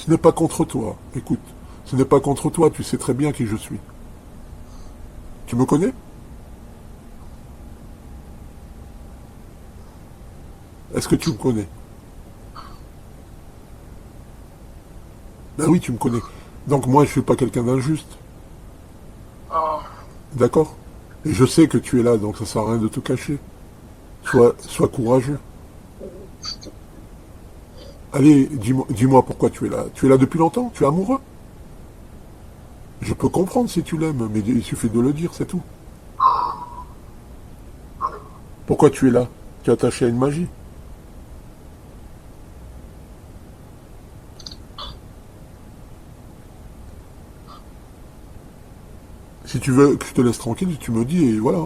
Ce n'est pas contre toi. Écoute, ce n'est pas contre toi, tu sais très bien qui je suis. Tu me connais? Est-ce que tu me connais? Ben oui, tu me connais. Donc moi, je suis pas quelqu'un d'injuste. Oh, D'accord? Et je sais que tu es là, donc ça sert à rien de te cacher. Sois courageux. Allez, dis-moi pourquoi tu es là. Tu es là depuis longtemps? Tu es amoureux? Je peux comprendre si tu l'aimes, mais il suffit de le dire, c'est tout. Pourquoi tu es là? Tu es attaché à une magie. Si tu veux que je te laisse tranquille, tu me dis et voilà.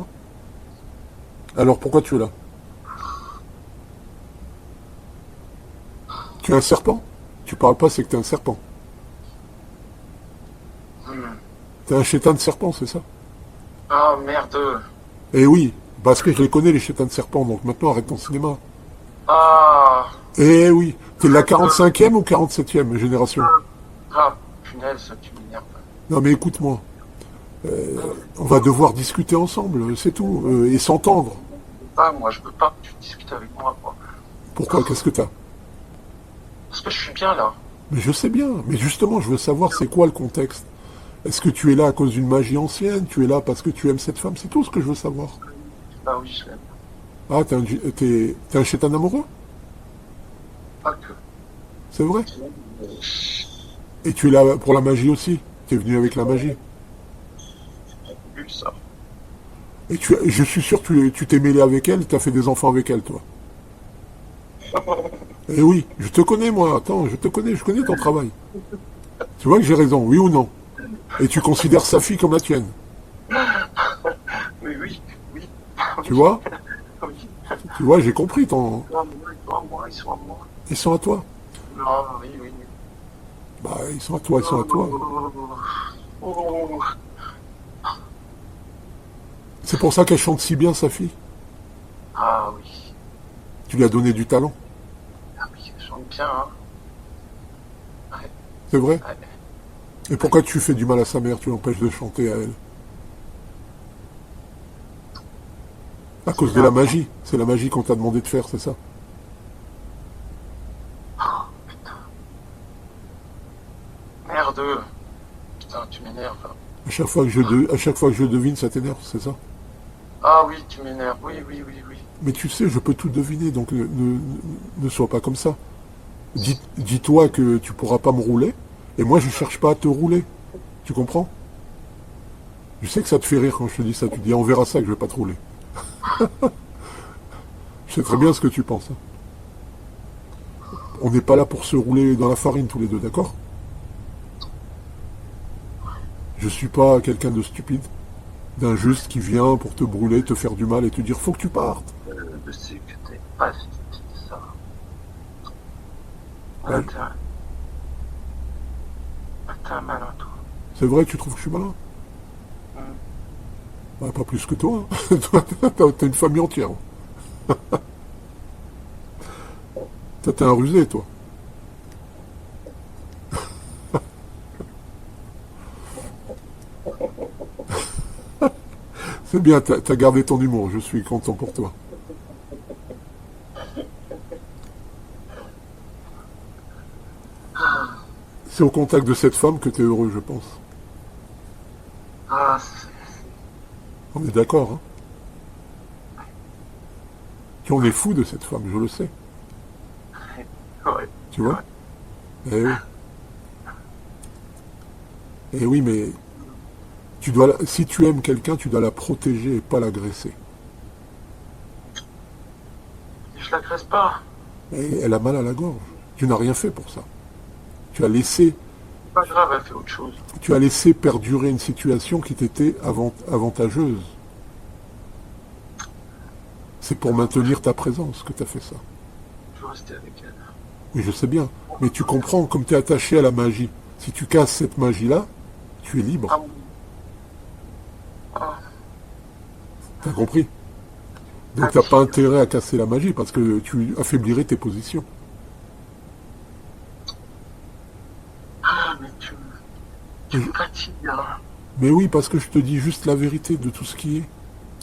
Alors pourquoi tu es là? Tu es un serpent? Tu parles pas, c'est que tu es un serpent. hmm. Tu es un chétan de serpent, c'est ça? Ah, merde. Eh oui, parce que je les connais, les chétans de serpent, donc maintenant arrête ton cinéma. Ah, Eh oui, t'es de la 45e ou 47e génération? ah, punaise, ça tu m'énerves. Non mais écoute-moi, on va devoir discuter ensemble, c'est tout, et s'entendre. Ah, moi, je veux pas que tu discutes avec moi, quoi. Pourquoi? Qu'est-ce que t'as? Parce que je suis bien là. Mais je sais bien, mais justement, je veux savoir c'est quoi le contexte. Est-ce que tu es là à cause d'une magie ancienne? Tu es là parce que tu aimes cette femme? C'est tout ce que je veux savoir. Bah oui, je l'aime. Ah, t'es un chétan amoureux? Pas que. C'est vrai? Et tu es là pour la magie aussi? T'es venu avec la magie? Vu ça. Et je suis sûr que tu t'es mêlé avec elle, t'as fait des enfants avec elle, toi. Eh oui, je te connais, moi. Attends, je connais ton travail. Tu vois que j'ai raison, oui ou non? Et tu considères sa fille comme la tienne. Oui, oui, oui, Tu vois? oui. Tu vois, j'ai compris ton... Ils sont à moi, ils sont à moi. Ils sont à toi. Non, oui, oui. Bah, ils sont à toi, ils sont à toi. Oh. C'est pour ça qu'elle chante si bien, sa fille. Ah oui, Tu lui as donné du talent. ah oui, je chante bien, hein. Ouais, C'est vrai? ouais. Et pourquoi tu fais du mal à sa mère? Tu l'empêches de chanter à elle? À C'est cause de la bien. magie. C'est la magie qu'on t'a demandé de faire, c'est ça? Oh, merde. Putain, tu m'énerves. À chaque fois que je devine, ça t'énerve, c'est ça? Ah oui, tu m'énerves. Oui, oui, oui, oui. Mais tu sais, je peux tout deviner, donc ne sois pas comme ça. Dis-toi que tu pourras pas me rouler, et moi je cherche pas à te rouler. Tu comprends? Je sais que ça te fait rire quand je te dis ça. Tu dis, on verra ça que je vais pas te rouler. Je sais très bien ce que tu penses, hein. On n'est pas là pour se rouler dans la farine tous les deux, d'accord? Je suis pas quelqu'un de stupide, d'injuste qui vient pour te brûler, te faire du mal et te dire faut que tu partes. Je sais que t'es pas si ça. Ah, Ben, t'es un malin, toi. c'est vrai, tu trouves que je suis malin? Hmm. Ben, pas plus que toi, hein. Toi, t'as une famille entière. Toi, t'es un rusé, toi. C'est bien, t'as gardé ton humour, je suis content pour toi. C'est au contact de cette femme que t'es heureux, je pense. Ah, On est d'accord, hein? Puis on est fou de cette femme, je le sais. ouais, Tu c'est vois? vrai. Eh oui. Eh oui, mais si tu aimes quelqu'un, tu dois la protéger et pas l'agresser. Je l'agresse pas. Et elle a mal à la gorge. Tu n'as rien fait pour ça. Tu as laissé, Pas grave, elle fait autre chose. tu as laissé perdurer une situation qui t'était avantageuse. C'est pour maintenir ta présence que tu as fait ça. Je veux rester avec elle. Oui, je sais bien. Mais tu comprends, comme tu es attaché à la magie, si tu casses cette magie-là, tu es libre. Ah, ah, T'as compris? ah Donc t'as oui. pas intérêt à casser la magie parce que tu affaiblirais tes positions. mais tu me fatigues, hein. Mais oui, parce que je te dis juste la vérité de tout ce qui est.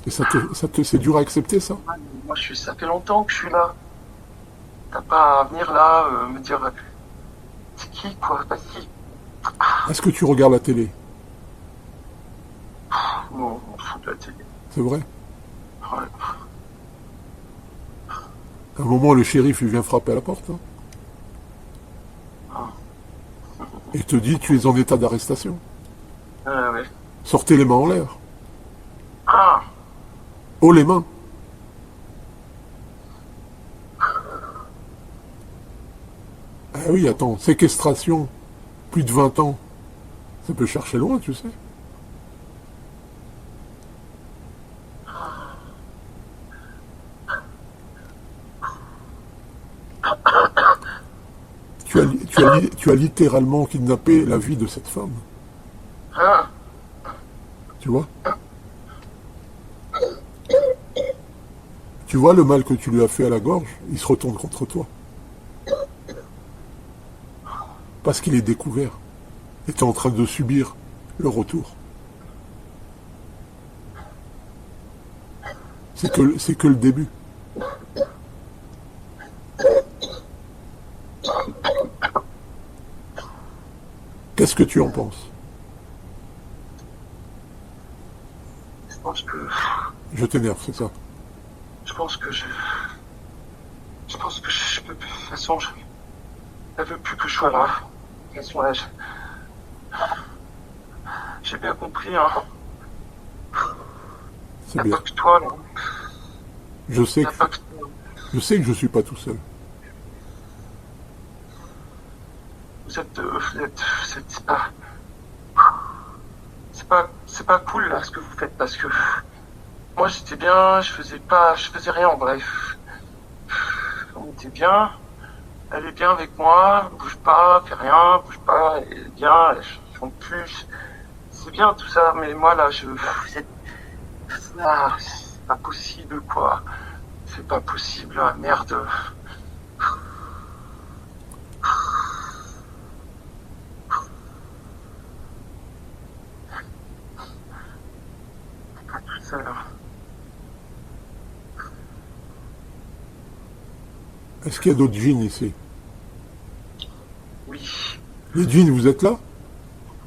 Et c'est dur à accepter, ça? Ouais, mais moi, ça fait longtemps que je suis là. T'as pas à venir là, me dire, c'est qui, quoi, vas-y. Est-ce que tu regardes la télé? Non, on s'en fout de la télé. C'est vrai? Ouais. À un moment, le shérif, il vient frapper à la porte, hein, Ah, et te dit, tu es en état d'arrestation. ouais. Sortez les mains en l'air. Ah, Haut les mains. Ah oui, attends, séquestration, plus de 20 ans. Ça peut chercher loin, tu sais. Tu as littéralement kidnappé la vie de cette femme. ah, Tu vois? Tu vois le mal que tu lui as fait à la gorge? Il se retourne contre toi. Parce qu'il est découvert. Et tu es en train de subir le retour. C'est que le début. Qu'est-ce que tu en penses? je pense que, Je t'énerve, c'est ça. je pense que je pense que je peux plus. De toute façon, elle veut plus que je sois là. De toute façon, là, j'ai bien compris, hein. C'est Y a bien. pas que toi, là. Je sais Y a que, pas que toi. je sais que je suis pas tout seul. C'est pas cool, là, ce que vous faites, parce que moi, j'étais bien, je faisais rien, en bref. On était bien, elle est bien avec moi, bouge pas, fais rien, bouge pas, elle est bien, elle chante plus. C'est bien tout ça, mais moi, là, c'est pas possible, quoi. C'est pas possible, ah, merde. Tout ça, là. Est-ce qu'il y a d'autres djinns ici? Oui, Les djinns, vous êtes là?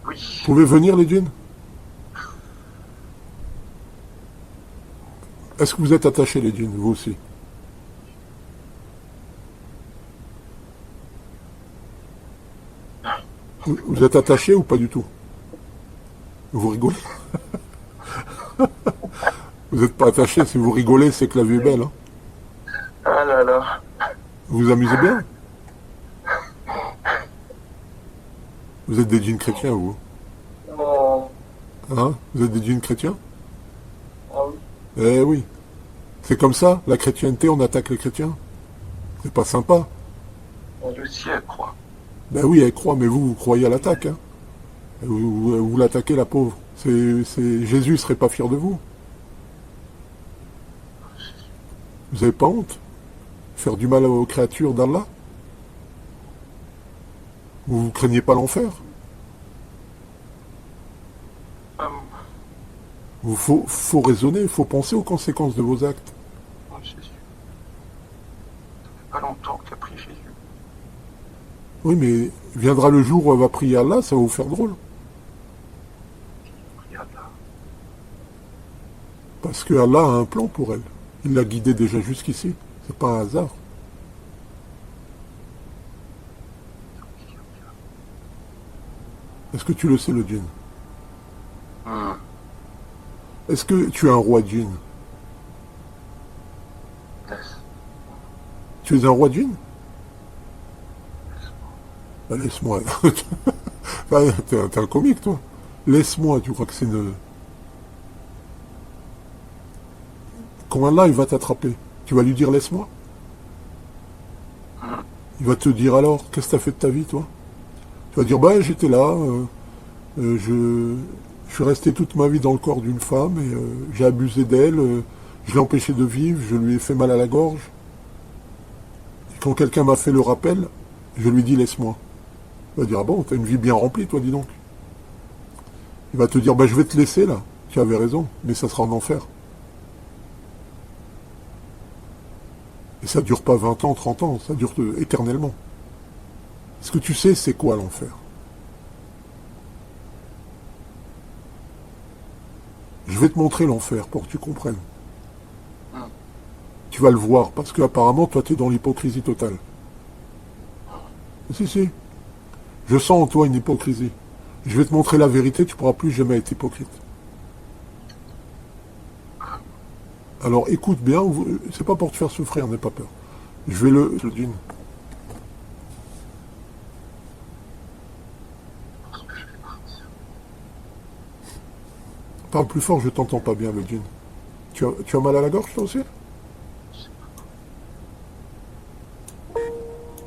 Vous oui. pouvez venir, les djinns? Est-ce que vous êtes attachés, les djinns, vous aussi? Vous êtes attachés ou pas du tout? Vous rigolez? Vous n'êtes pas attachés, si vous rigolez, c'est que la vie est belle, hein. Ah là là. Vous vous amusez bien? Vous êtes des djinns chrétiens, vous? Non. Hein? Vous êtes des djinns chrétiens? Ah oui. Eh oui. C'est comme ça, la chrétienté, on attaque les chrétiens. C'est pas sympa. Elle aussi, elle croit. Ben oui, elle croit, mais vous croyez à l'attaque, hein. Vous l'attaquez, la pauvre. Jésus serait pas fier de vous. Vous avez pas honte? Faire du mal aux créatures d'Allah? Vous craignez pas l'enfer? Euh, Faut raisonner, il faut penser aux conséquences de vos actes. oh, Jésus. Ça fait pas longtemps que t'as pris Jésus. Oui, mais viendra le jour où elle va prier Allah, ça va vous faire drôle. Regarde là. Parce que Allah a un plan pour elle. Il l'a guidée déjà jusqu'ici. C'est pas un hasard. Est-ce que tu le sais, le djinn? Hum. Est-ce que tu es un roi djinn? Laisse. Tu es un roi djinn? Ben, laisse-moi. Ben, t'es un comique, toi. Laisse-moi, tu crois que c'est une... Quand Allah, il va t'attraper, tu vas lui dire laisse-moi? Il va te dire alors, qu'est-ce que t'as fait de ta vie, toi? Tu vas dire, ben, j'étais là, je suis resté toute ma vie dans le corps d'une femme, et j'ai abusé d'elle, je l'ai empêché de vivre, je lui ai fait mal à la gorge. Et quand quelqu'un m'a fait le rappel, je lui dis laisse-moi. Il va dire, ah bon, t'as une vie bien remplie, toi, dis donc. Il va te dire, bah je vais te laisser là, tu avais raison, mais ça sera en enfer. Et ça dure pas 20 ans, 30 ans, ça dure éternellement. Ce que tu sais, c'est quoi l'enfer? Je vais te montrer l'enfer pour que tu comprennes. Tu vas le voir, parce que apparemment, toi, tu es dans l'hypocrisie totale. Si, si. Je sens en toi une hypocrisie. Je vais te montrer la vérité, tu pourras plus jamais être hypocrite. Alors écoute bien, c'est pas pour te faire souffrir, n'aie pas peur. Je vais le djinn. Parle plus fort, je t'entends pas bien, le djinn. Tu as mal à la gorge, toi aussi?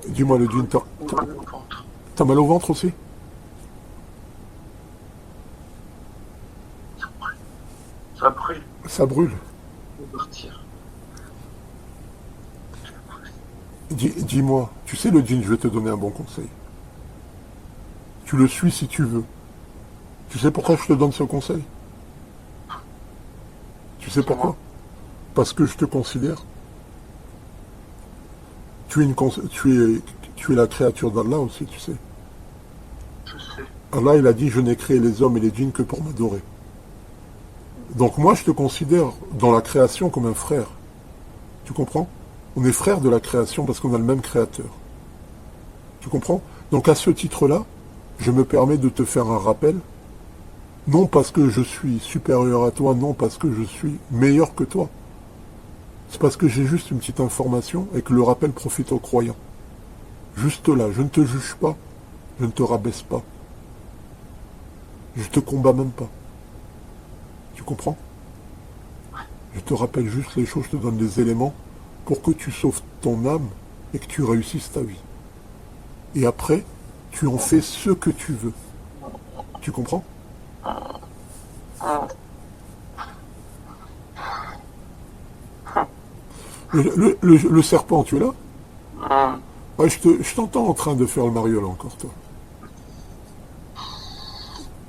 Dis-moi, le djinn, Mal au ventre. t'as mal au ventre aussi? Ça brûle. Ça brûle. Je vais partir. Dis-moi, tu sais, le djinn, je vais te donner un bon conseil. Tu le suis si tu veux. Tu sais pourquoi je te donne ce conseil? Tu sais pourquoi? Parce que je te considère. Tu es la créature d'Allah aussi, tu sais. Je sais. Allah, il a dit, je n'ai créé les hommes et les djinns que pour m'adorer. Donc moi, je te considère dans la création comme un frère. Tu comprends? On est frères de la création parce qu'on a le même créateur. Tu comprends? Donc à ce titre-là, je me permets de te faire un rappel. Non parce que je suis supérieur à toi, non parce que je suis meilleur que toi. C'est parce que j'ai juste une petite information et que le rappel profite aux croyants. Juste là, je ne te juge pas, je ne te rabaisse pas. Je te combats même pas. Tu comprends? Je te rappelle juste les choses, je te donne les éléments pour que tu sauves ton âme et que tu réussisses ta vie. Et après, tu en fais ce que tu veux. Tu comprends? Le serpent, tu es là? Ouais, je t'entends en train de faire le mariole encore, toi.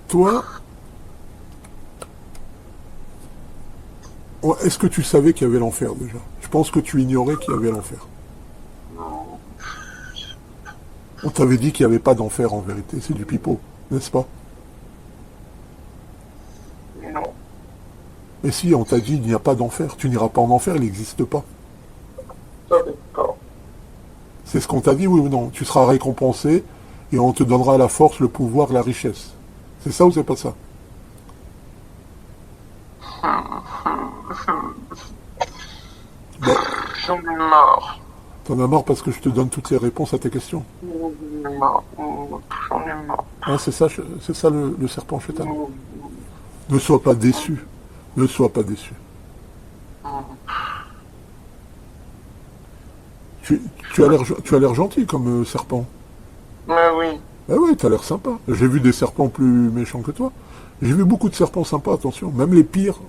Toi, est-ce que tu savais qu'il y avait l'enfer déjà? Je pense que tu ignorais qu'il y avait l'enfer. On t'avait dit qu'il n'y avait pas d'enfer en vérité, c'est du pipeau, n'est-ce pas? Non. Mais si, on t'a dit il n'y a pas d'enfer, tu n'iras pas en enfer, il n'existe pas. Ça dépend. C'est ce qu'on t'a dit, oui ou non? Tu seras récompensé et on te donnera la force, le pouvoir, la richesse. C'est ça ou c'est pas ça? Ben, J'en ai marre. t'en as marre parce que je te donne toutes les réponses à tes questions. J'en ai marre. J'en ai marre. Hein, c'est ça le serpent chétan. Ne sois pas déçu. Ne sois pas déçu. Tu as l'air gentil comme serpent. Mais oui. Ah ouais, t'as l'air sympa. J'ai vu des serpents plus méchants que toi. J'ai vu beaucoup de serpents sympas, attention. Même les pires,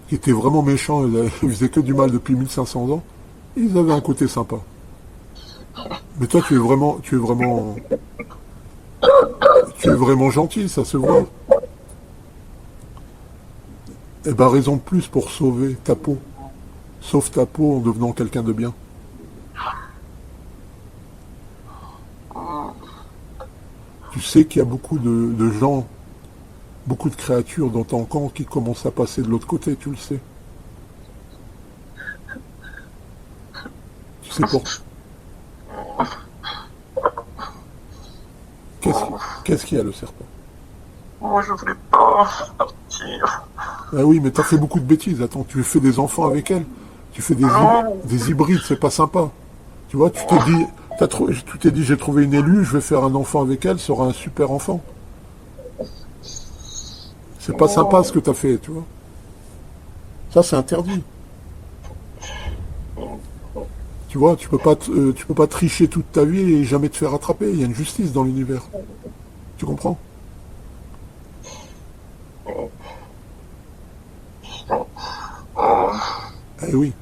qui étaient vraiment méchants, ils faisaient que du mal depuis 1500 ans, ils avaient un côté sympa. Mais toi, tu es vraiment gentil, ça se voit. Eh ben, raison de plus pour sauver ta peau. Sauve ta peau en devenant quelqu'un de bien. Tu sais qu'il y a beaucoup de gens, beaucoup de créatures dans ton camp qui commencent à passer de l'autre côté, tu le sais. Tu sais pour... Qu'est-ce qu'il y a, le serpent? Moi, je voulais pas partir. Ah oui, mais t'as fait beaucoup de bêtises. Attends, tu fais des enfants avec elle. Tu fais des hybrides, c'est pas sympa. Tu vois, tu t'es dit, j'ai trouvé une élue, je vais faire un enfant avec elle, ça sera un super enfant. C'est pas sympa ce que t'as fait, tu vois. Ça, c'est interdit. Tu vois, tu peux pas tricher toute ta vie et jamais te faire attraper. Il y a une justice dans l'univers. Tu comprends? Eh oui.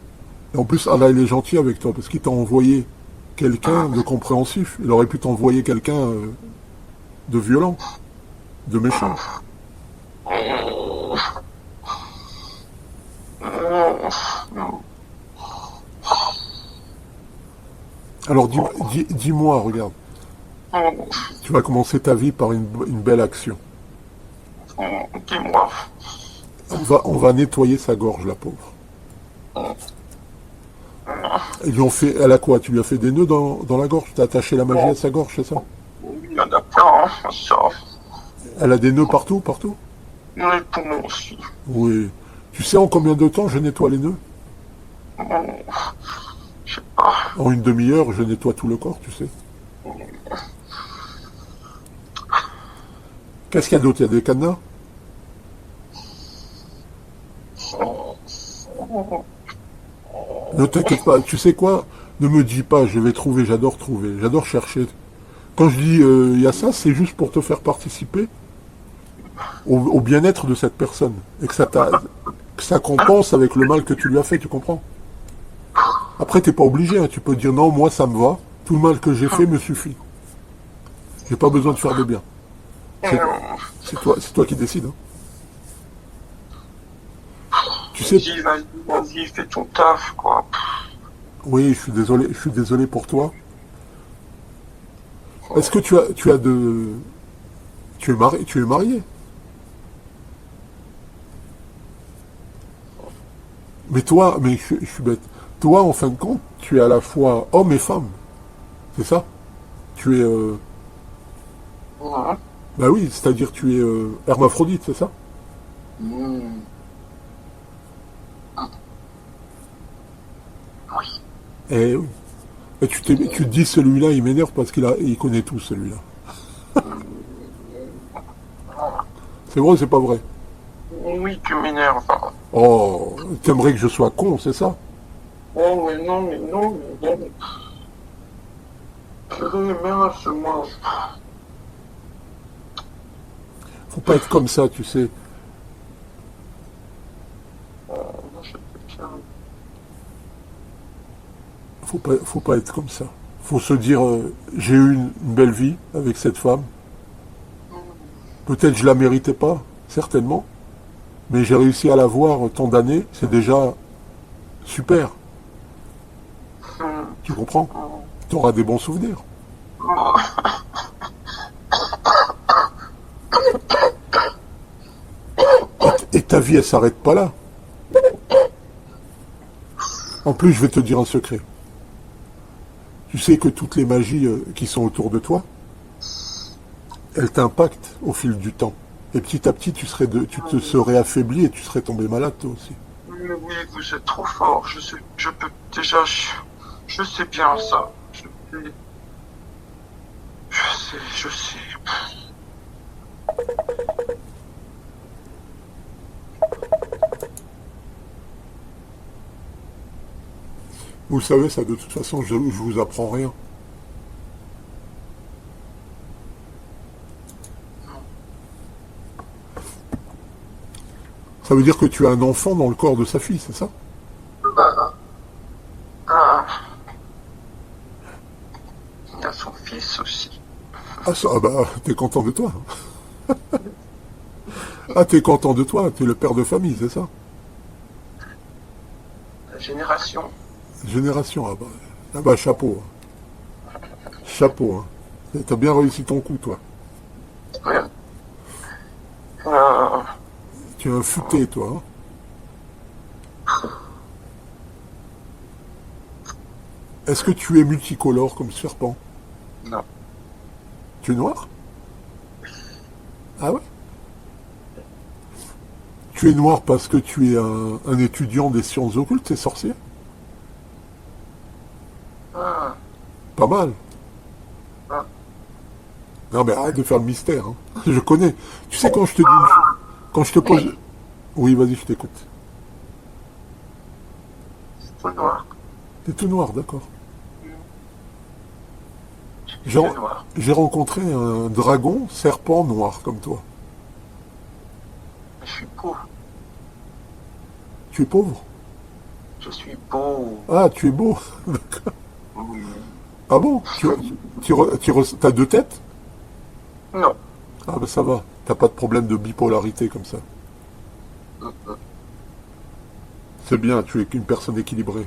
Et en plus, Allah, il est gentil avec toi parce qu'il t'a envoyé quelqu'un de compréhensif. Il aurait pu t'envoyer quelqu'un de violent, de méchant. Alors dis-moi, regarde, tu vas commencer ta vie par une belle action. Dis-moi. On va nettoyer sa gorge, la pauvre. Ils lui ont fait, elle a quoi? Tu lui as fait des nœuds dans la gorge? T'as attaché la magie à sa gorge, c'est ça? Il y en a plein, hein, ça. Elle a des nœuds partout, partout? Les poumons aussi. Oui. Tu sais en combien de temps je nettoie les nœuds? Je sais pas. En une demi-heure, je nettoie tout le corps, tu sais. Qu'est-ce qu'il y a d'autre? Il y a des cadenas? Ne t'inquiète pas, tu sais quoi? Ne me dis pas, je vais trouver, j'adore chercher. Quand je dis il y a ça, c'est juste pour te faire participer au bien-être de cette personne. Et que ça compense avec le mal que tu lui as fait, tu comprends? Après, t'es pas obligé, hein, tu peux dire non, moi ça me va, tout le mal que j'ai fait me suffit. J'ai pas besoin de faire de bien. C'est toi qui décides. Hein. Tu sais. Vas-y, vas-y, fais ton taf, quoi. Oui, je suis désolé pour toi. Est-ce que tu as de. Tu es marié? Mais toi, mais je suis bête. Toi, en fin de compte, tu es à la fois homme et femme. C'est ça? Tu es. Ouais. Bah oui, c'est-à-dire tu es hermaphrodite, c'est ça? Mmh. Oui. Eh oui. Et tu te dis celui-là, il m'énerve parce il connaît tout celui-là. C'est vrai ou c'est pas vrai? Oui, tu m'énerves. Oh, t'aimerais que je sois con, c'est ça? Oh, mais non, mais non, mais non. Mince, moi. Faut pas être comme ça, tu sais. Je sais bien. Faut pas être comme ça. Faut se dire, j'ai eu une belle vie avec cette femme. Peut-être je la méritais pas, certainement. Mais j'ai réussi à la voir tant d'années, c'est déjà super. Tu comprends? Tu auras des bons souvenirs. Et ta vie, elle s'arrête pas là. En plus, je vais te dire un secret. Tu sais que toutes les magies qui sont autour de toi, elles t'impactent au fil du temps. Et petit à petit, tu te serais affaibli et tu serais tombé malade toi aussi. Mais oui, vous êtes trop fort. Je sais, je peux déjà, je sais bien ça. Je sais. Vous le savez, ça, de toute façon, je vous apprends rien. Ça veut dire que tu as un enfant dans le corps de sa fille, c'est ça? Ah, il a son fils aussi. Ah, ça, ah bah, t'es content de toi. Ah, t'es content de toi, t'es le père de famille, c'est ça? La génération. Génération, ah bah chapeau. Hein. Chapeau, hein. T'as bien réussi ton coup, toi. Ouais. Tu es un futé, toi. Hein. Est-ce que tu es multicolore comme serpent? Non. Tu es noir? Ah ouais? Tu es noir parce que tu es un étudiant des sciences occultes, t'es sorcier? Ah, Pas mal. ah, Non mais arrête de faire le mystère. Hein. Je connais. Tu sais quand je te dis... Quand je te pose... Oui, vas-y, je t'écoute. tout noir. T'es tout noir, d'accord. Tout noir. J'ai rencontré un dragon serpent noir comme toi. Je suis pauvre. Tu es pauvre? Je suis beau. Ah, tu es beau. D'accord. Oui. Ah bon? T'as deux têtes? Non. Ah ben ça va, t'as pas de problème de bipolarité comme ça. C'est bien, tu es qu'une personne équilibrée.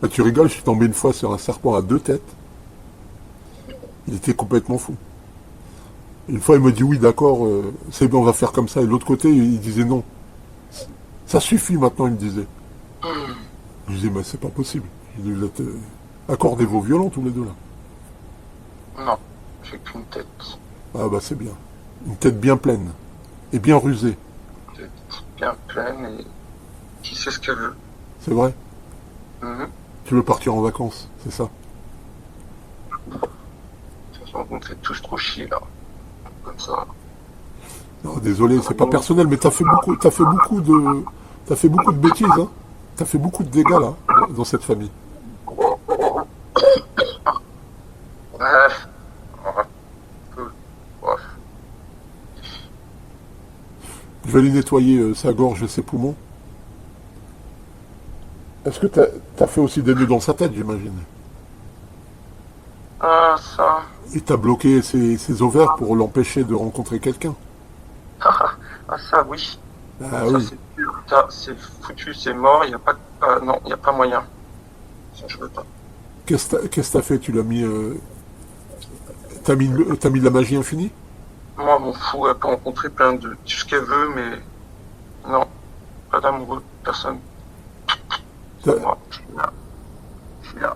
Ah, tu rigoles, je suis tombé une fois sur un serpent à deux têtes. Il était complètement fou. Une fois, il me dit oui, d'accord, c'est bon, on va faire comme ça. Et de l'autre côté, il disait non. Ça suffit maintenant, il me disait. Je disais, mais c'est pas possible. Je dis, vous êtes, accordez vos violons tous les deux là. Non. J'ai qu'une tête. Ah bah c'est bien. Une tête bien pleine. Et bien rusée. Une tête bien pleine et qui sait ce qu'elle veut. C'est vrai. Mhm. Tu veux partir en vacances, c'est ça. De toute façon, vous me faites tous trop chier là. Comme ça. Non, désolé, c'est pas personnel, mais t'as fait beaucoup de bêtises, hein. T'as fait beaucoup de dégâts là, dans cette famille. Bref. Bref. Je vais lui nettoyer sa gorge et ses poumons. Est-ce que t'as fait aussi des nœuds dans sa tête, j'imagine? Ah, ça. Et t'as bloqué ses ovaires pour l'empêcher de rencontrer quelqu'un? Ah, ça, oui. Ah Ça, oui. c'est sûr. Ça, c'est foutu, c'est mort. Il n'y a pas. Non, il n'y a pas moyen. Ça, je veux pas. Qu'est-ce que t'as fait? Tu l'as mis. T'as mis de la magie infinie? Moi, mon fou, elle peut rencontrer plein de tout ce qu'elle veut, mais non, pas d'amoureux, personne. C'est T'as moi. Je suis là. Je suis là.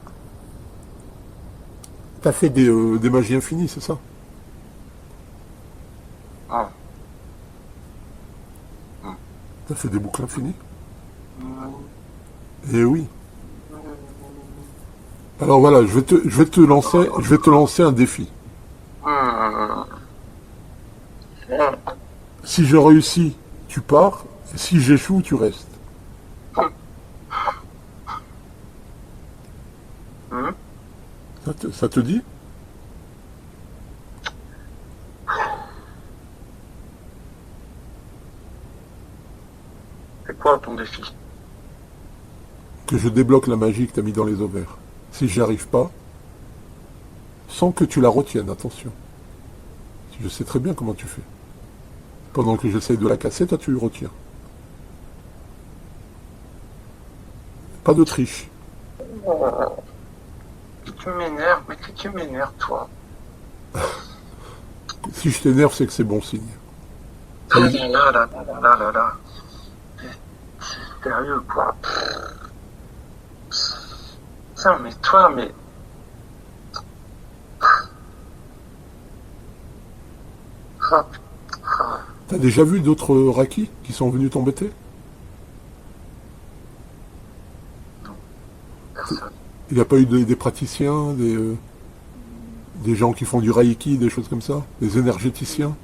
t'as fait des magies infinies, c'est ça? Ah. T'as fait des boucles infinies? Eh oui. Alors voilà, je vais te lancer un défi. Hum. Si je réussis, tu pars. Et si j'échoue, tu restes. Hum. Ça te dit? C'est quoi ton défi? Que je débloque la magie que t'as mis dans les ovaires. Si j'y arrive pas, sans que tu la retiennes, attention. Je sais très bien comment tu fais. Pendant que j'essaye de la casser, toi tu retiens. Pas de triche. Tu m'énerves, mais que tu m'énerves, toi. Si je t'énerve, c'est que c'est bon signe. Ah là là là là là là là. Sérieux, quoi. Putain, mais toi, mais. Ah, ah, T'as déjà vu d'autres Raki qui sont venus t'embêter? personne. Il n'y a pas eu des praticiens, des gens qui font du Reiki, des choses comme ça? Des énergéticiens?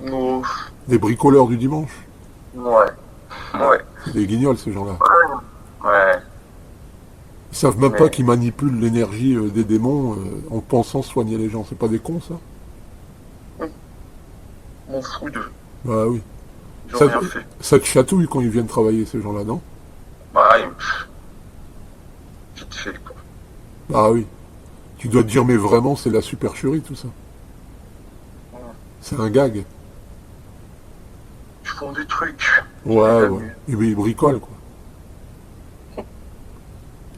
Non. Des bricoleurs du dimanche? Ouais. Ouais. C'est des guignols, ces gens-là. Ouais. Ils savent même Mais- pas qu'ils manipulent l'énergie des démons en pensant soigner les gens. C'est pas des cons, ça? M'en fous d'eux. Bah oui. Ils ont Ça, rien fait. ça te chatouille quand ils viennent travailler, ces gens-là, non? Bah, vite fait, quoi. Bah oui. Tu dois te dire, mais vraiment, c'est la supercherie, tout ça. C'est un gag. Ils font des trucs. Ouais, C'est ouais. Et bien, ils bricolent, quoi.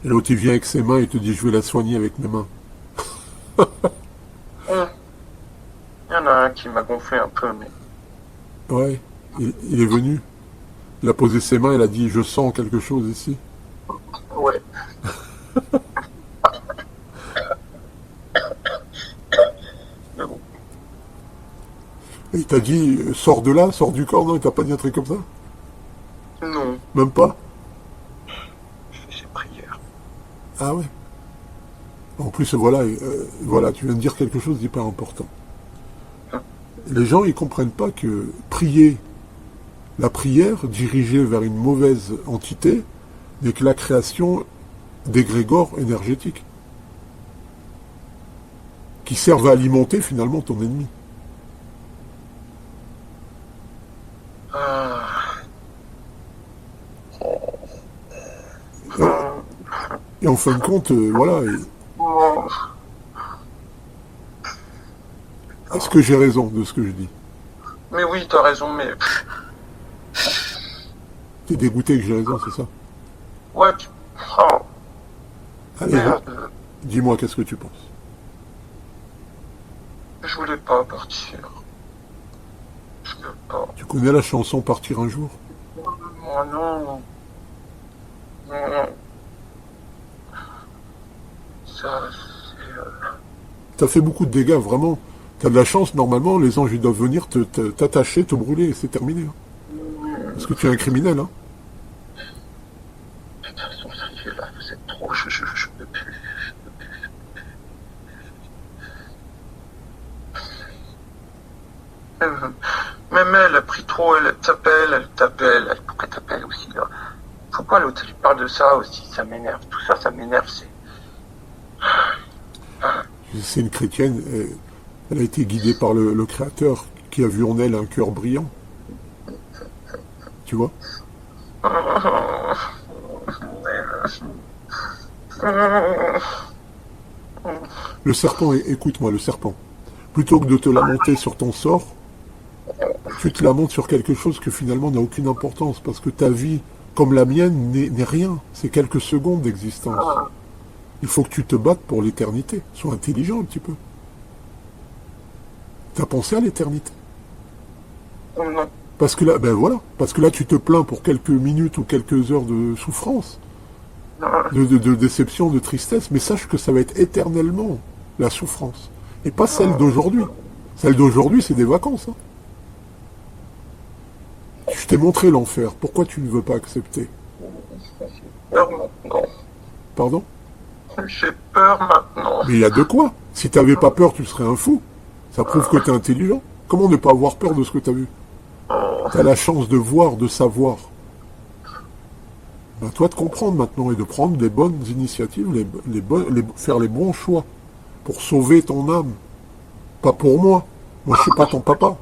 Et l'autre, il vient avec ses mains et te dit, je vais la soigner avec mes mains. Il y en a un qui m'a gonflé un peu, mais. Ouais. Il est venu. Il a posé ses mains, il a dit, je sens quelque chose ici. Ouais. Mais bon. Et il t'a dit, sors de là, sors du corps, non? Il t'a pas dit un truc comme ça? Non. Même pas? Je fais ses prières. Ah ouais. En plus, voilà, voilà, tu viens de dire quelque chose d'hyper important. Les gens, ils comprennent pas que prier, la prière dirigée vers une mauvaise entité, n'est que la création d'égrégores énergétiques qui servent à alimenter finalement ton ennemi. Ah. Et en fin de compte, voilà. Bon, Est-ce que j'ai raison de ce que je dis? mais oui, t'as raison, mais T'es dégoûté que j'ai raison, c'est ça? ouais, oh, Allez, merde, dis-moi, qu'est-ce que tu penses? je voulais pas partir. Je veux pas. Tu connais la chanson Partir un jour? Moi non, non, ça, c'est, T'as fait beaucoup de dégâts, vraiment. T'as de la chance, normalement, les anges ils doivent venir t'attacher, te brûler, et c'est terminé, hein. Parce que tu es un criminel, hein. putain, ils sont sérieux là, vous êtes trop, je peux plus. Même, même elle a pris trop, elle t'appelle, elle pourrait t'appeler aussi là. Pourquoi l'autre lui parle de ça aussi, ça m'énerve, tout ça, ça m'énerve, c'est... C'est une chrétienne, elle a été guidée par le Créateur, qui a vu en elle un cœur brillant, tu vois. Le serpent, écoute-moi, le serpent. Plutôt que de te lamenter sur ton sort, tu te lamentes sur quelque chose que finalement n'a aucune importance, parce que ta vie, comme la mienne, n'est rien. C'est quelques secondes d'existence. Il faut que tu te battes pour l'éternité. Sois intelligent un petit peu. T'as pensé à l'éternité? Non, Parce que là, ben voilà, parce que là tu te plains pour quelques minutes ou quelques heures de souffrance, non, de déception, de tristesse, mais sache que ça va être éternellement la souffrance. Et pas celle d'aujourd'hui. Celle d'aujourd'hui, c'est des vacances, hein. Je t'ai montré l'enfer. Pourquoi tu ne veux pas accepter? peur maintenant. Pardon? J'ai peur maintenant. Mais il y a de quoi? Si t'avais pas peur, tu serais un fou. Ça prouve que t'es intelligent. Comment ne pas avoir peur de ce que t'as vu? T'as la chance de voir, de savoir. À toi de comprendre maintenant et de prendre les bonnes initiatives, faire les bons choix pour sauver ton âme. Pas pour moi. Moi, je suis pas ton papa.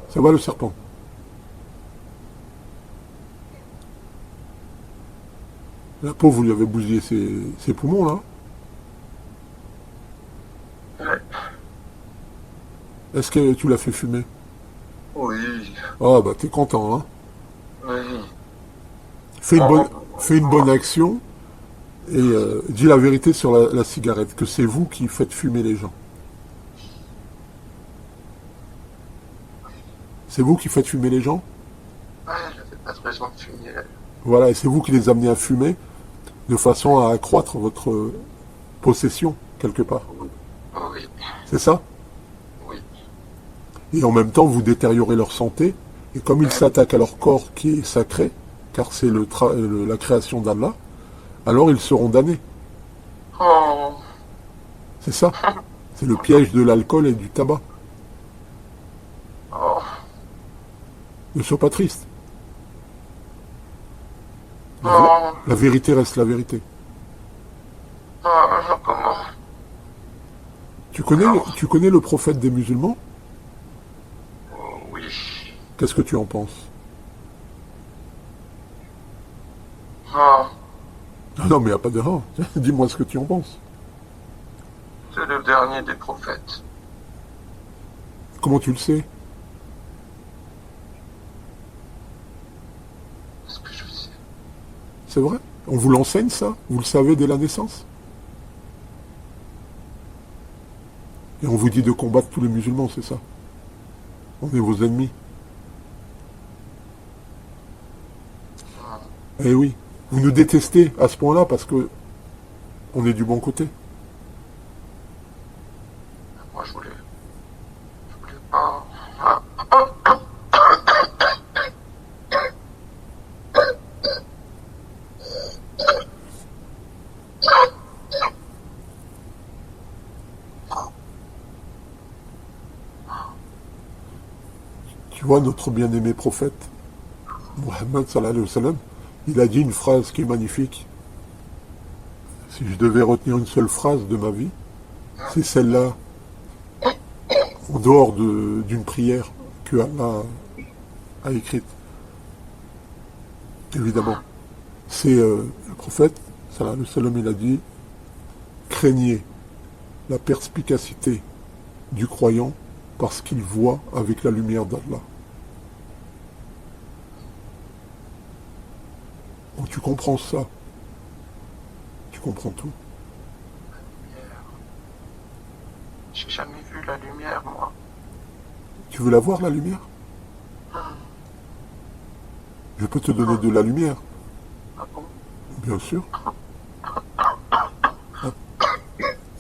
Ça va le serpent? La pauvre, vous lui avez bousillé ses poumons, là. Ouais. Est-ce que tu l'as fait fumer? Oui, Ah, bah, t'es content, hein. oui. Fais une bonne action et dis la vérité sur la cigarette, que c'est vous qui faites fumer les gens. C'est vous qui faites fumer les gens? Ouais, j'avais pas de raison de fumer. Voilà, et c'est vous qui les amenez à fumer de façon à accroître votre possession, quelque part. Oui, C'est ça? oui. Et en même temps, vous détériorez leur santé, et comme ils s'attaquent à leur corps qui est sacré, car c'est la création d'Allah, alors ils seront damnés. Oh, C'est ça? C'est le piège de l'alcool et du tabac. oh, Ne sois pas triste. oh, La vérité reste la vérité. oh, comment? Tu connais le prophète des musulmans? Oh, oui. Qu'est-ce que tu en penses? Oh, Ah non, mais il n'y a pas d'erreur. Dis-moi ce que tu en penses. c'est le dernier des prophètes. Comment tu le sais? Est-ce que je sais? C'est vrai? On vous l'enseigne, ça? Vous le savez dès la naissance? Et on vous dit de combattre tous les musulmans, c'est ça? On est vos ennemis. Eh oui. Vous nous détestez à ce point-là parce que on est du bon côté. Moi, je voulais pas. Tu vois, notre bien-aimé prophète, Mohammed sallallahu alayhi wa sallam, il a dit une phrase qui est magnifique. Si je devais retenir une seule phrase de ma vie, c'est celle-là, en dehors d'une prière que Allah a écrite. Évidemment. C'est le prophète, sallallahu alayhi wa sallam, il a dit, craignez la perspicacité du croyant parce qu'il voit avec la lumière d'Allah. Donc tu comprends ça, tu comprends tout. J'ai jamais vu la lumière, moi. Tu veux la voir, la lumière? Je peux te donner de la lumière, Ah bon? bien sûr.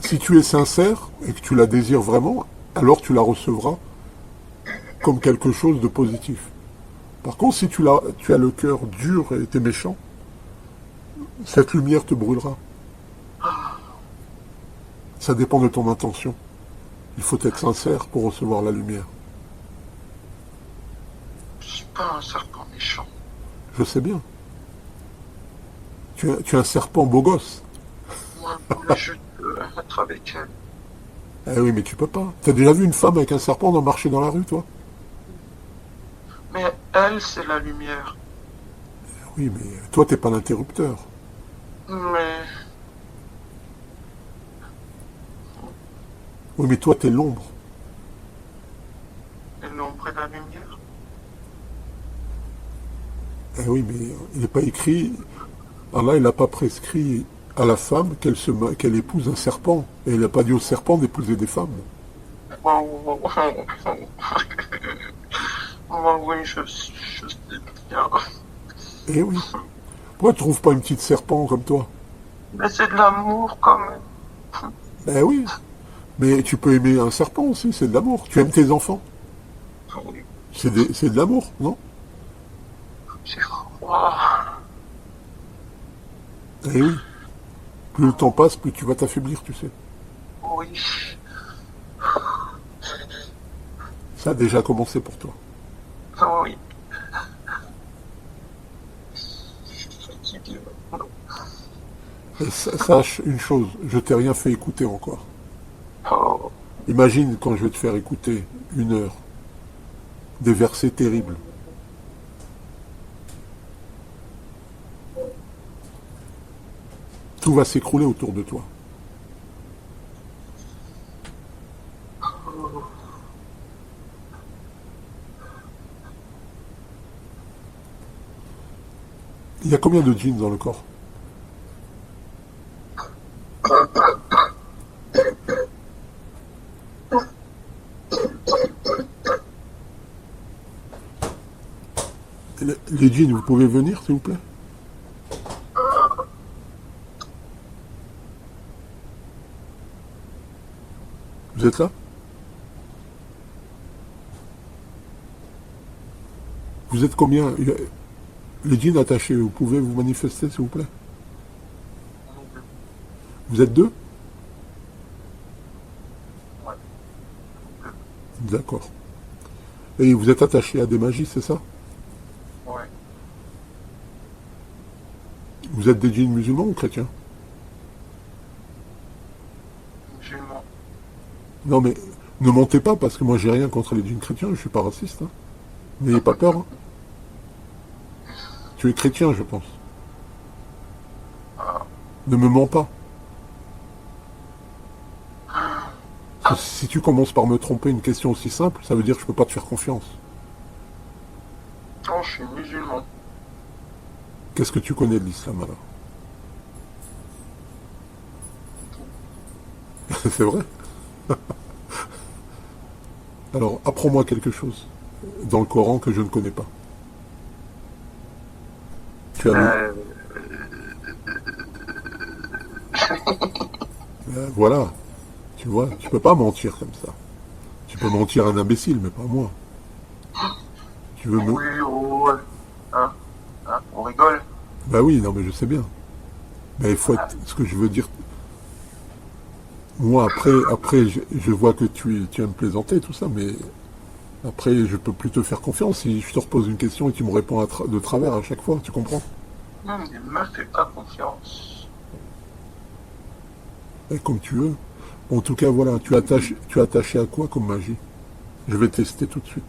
Si tu es sincère et que tu la désires vraiment, alors tu la recevras comme quelque chose de positif. Par contre, si tu as le cœur dur et tu es méchant, cette lumière te brûlera. Ça dépend de ton intention. Il faut être sincère pour recevoir la lumière. Je suis pas un serpent méchant. Je sais bien. Tu es un serpent beau gosse. Moi, je voulais juste être avec elle. Eh oui, mais tu peux pas. T'as déjà vu une femme avec un serpent marcher dans la rue, toi? Mais elle, c'est la lumière. Oui, mais toi, t'es pas l'interrupteur. Mais Oui, mais toi, t'es l'ombre. l'ombre et la lumière. Eh oui, mais il n'est pas écrit... Allah, il n'a pas prescrit à la femme qu'elle épouse un serpent. Et il n'a pas dit au serpent d'épouser des femmes. Moi, oui, je sais bien. Eh oui. Pourquoi tu trouves pas une petite serpent comme toi? Mais c'est de l'amour, quand même. Eh oui. Mais tu peux aimer un serpent aussi, c'est de l'amour. Tu aimes tes enfants? Oui, C'est de l'amour, non? c'est froid. Eh oui. Plus le temps passe, plus tu vas t'affaiblir, tu sais. Oui. Ça a déjà commencé pour toi. Oui. Je suis fatigué maintenant. Et sache une chose, je t'ai rien fait écouter encore. Oh, Imagine quand je vais te faire écouter 1 heure des versets terribles. Tout va s'écrouler autour de toi. Il y a combien de djinns dans le corps? Les djinns, vous pouvez venir, s'il vous plaît? Vous êtes là? Vous êtes combien? Les djinns attachés, vous pouvez vous manifester, s'il vous plaît? Vous êtes 2? ouais. D'accord. Et vous êtes attaché à des magies, c'est ça? Ouais. Vous êtes des djinns musulmans ou chrétiens? Musulman. Non mais, ne mentez pas, parce que moi j'ai rien contre les djinns chrétiens, je suis pas raciste. Hein. N'ayez pas peur. Hein. Tu es chrétien, je pense. Ne me mens pas. Parce que si tu commences par me tromper une question aussi simple, ça veut dire que je peux pas te faire confiance. Oh, je suis musulman. Qu'est-ce que tu connais de l'islam alors? C'est vrai? Alors, apprends-moi quelque chose dans le Coran que je ne connais pas. Tu as lu? Voilà. Tu vois, tu peux pas mentir comme ça. Tu peux mentir à un imbécile, mais pas moi. Tu veux me... Oui, oh, ouais. Hein? Hein? On rigole? Bah oui, non mais je sais bien. Mais il faut être... Ce que je veux dire... Moi, après je vois que tu aimes plaisanter, tout ça, mais... Après, je peux plus te faire confiance si je te repose une question et tu me réponds de travers à chaque fois, tu comprends? Non, mais ne me fais pas confiance. Comme tu veux. En tout cas, voilà, tu es attaché à quoi comme magie? Je vais tester tout de suite.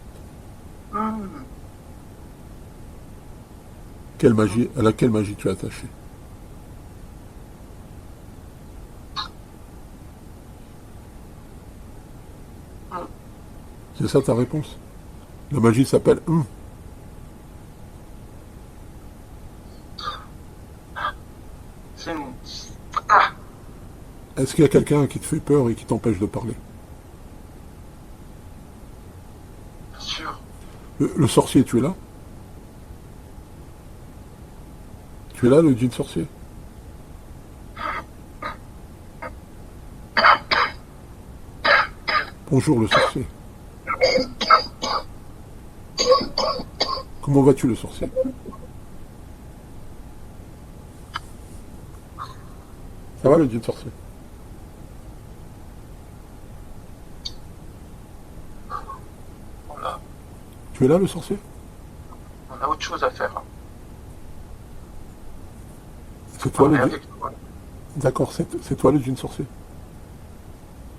Hmm, Quelle magie, à laquelle magie tu es attaché? hmm. C'est ça ta réponse? La magie s'appelle C'est une... Ah, Est-ce qu'il y a quelqu'un qui te fait peur et qui t'empêche de parler? bien sûr. Le sorcier, tu es là? Tu es là, le djinn sorcier? Bonjour, le sorcier. Comment vas-tu, le sorcier? Ça va, le djinn sorcier? Voilà. Tu es là, le sorcier? On a autre chose à faire. C'est toi, le Parler djinn? avec toi. D'accord, c'est toi, le djinn sorcier?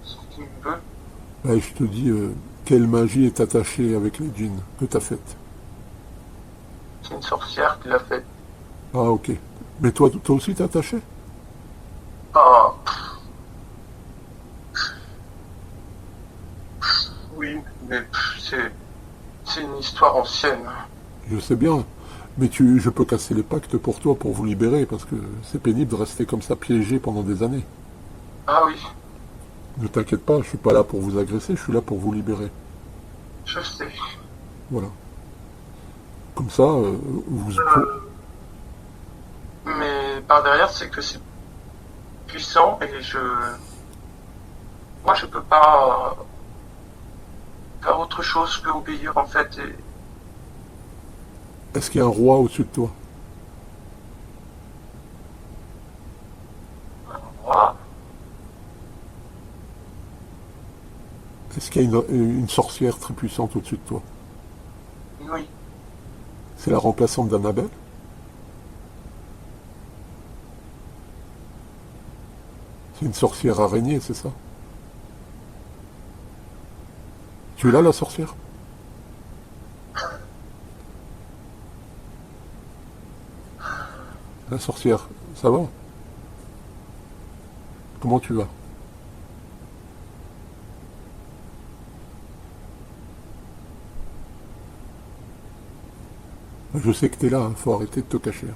Si tu veux. Ben, je te dis, quelle magie est attachée avec les djinns que t'as faite? C'est une sorcière qui l'a fait. Ah, ok. Mais toi aussi t'es attaché? Ah, oui, mais c'est une histoire ancienne. Je sais bien. Mais je peux casser les pactes pour toi, pour vous libérer, parce que c'est pénible de rester comme ça piégé pendant des années. Ah oui, Ne t'inquiète pas, je suis pas là pour vous agresser, je suis là pour vous libérer. je sais. Voilà. Comme ça, vous... Mais par derrière, c'est que c'est puissant et moi, je peux pas faire autre chose que obéir en fait. Et Est-ce qu'il y a un roi au-dessus de toi? moi, Est-ce qu'il y a une sorcière très puissante au-dessus de toi? oui, C'est la remplaçante d'Annabelle? C'est une sorcière araignée, c'est ça? Tu es là, la sorcière? La sorcière, ça va? Comment tu vas? Je sais que t'es là, hein, faut arrêter de te cacher.